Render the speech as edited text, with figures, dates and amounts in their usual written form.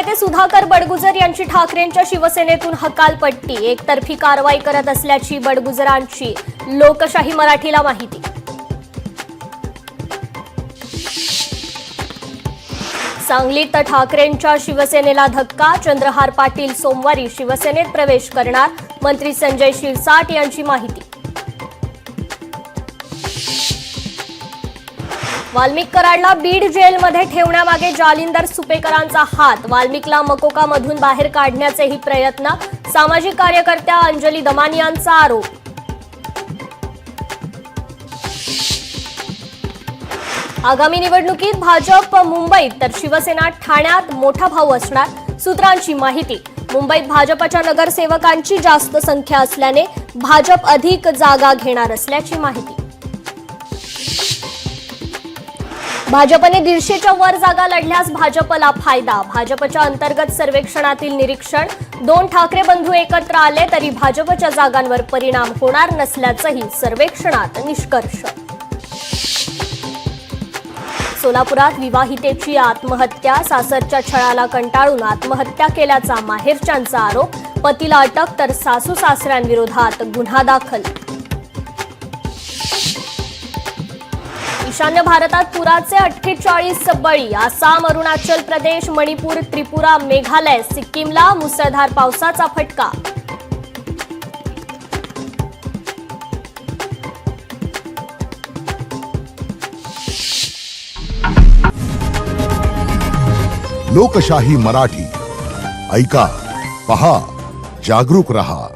नेते सुधाकर बडगुजर यांची ठाकरेंच्या शिवसेनेतून हकालपट्टी, एकतर्फी कारवाई करत असल्याची बडगुजरांची लोकशाही मराठीला माहिती। सांगलीत ठाकरेंच्या शिवसेनेला धक्का, चंद्रहार पाटील सोमवारी शिवसेनेत प्रवेश करणार, मंत्री संजय शिरसाट यांची माहिती। वाल्मिक कराडला बीड जेलमध्ये ठेवण्यामागे जालिंदर सुपेकरांचा हात, वाल्मिकला मकोकामधून बाहेर काढण्याचेही प्रयत्न, सामाजिक कार्यकर्त्या अंजली दमानियांचा आरोप। आगामी निवडणुकीत भाजप मुंबईत तर शिवसेना ठाण्यात मोठा भाऊ असणार, सूत्रांची माहिती। मुंबईत भाजपच्या नगरसेवकांची जास्त संख्या असल्याने भाजप अधिक जागा घेणार असल्याची माहिती। भाजपने 150च्या वर जागा लढल्यास भाजपला फायदा, भाजपच्या अंतर्गत सर्वेक्षणातील निरीक्षण। 2 ठाकरे बंधू एकत्र आले तरी भाजपच्या जागांवर परिणाम होणार नसल्याचंही सर्वेक्षणात निष्कर्ष। सोलापुरात विवाहितेची आत्महत्या, सासरच्या छळाला कंटाळून आत्महत्या केल्याचा माहेरच्यांचा आरोप, पतीला अटक तर सासू सासऱ्यांविरोधात गुन्हा दाखल। ईशान्य भारतात पुराचे 48 बळी, आसाम, अरुणाचल प्रदेश, मणिपूर, त्रिपुरा, मेघालय, सिक्कीमला मुसळधार पावसाचा फटका। लोकशाही मराठी ऐका, पहा, जागरूक रहा।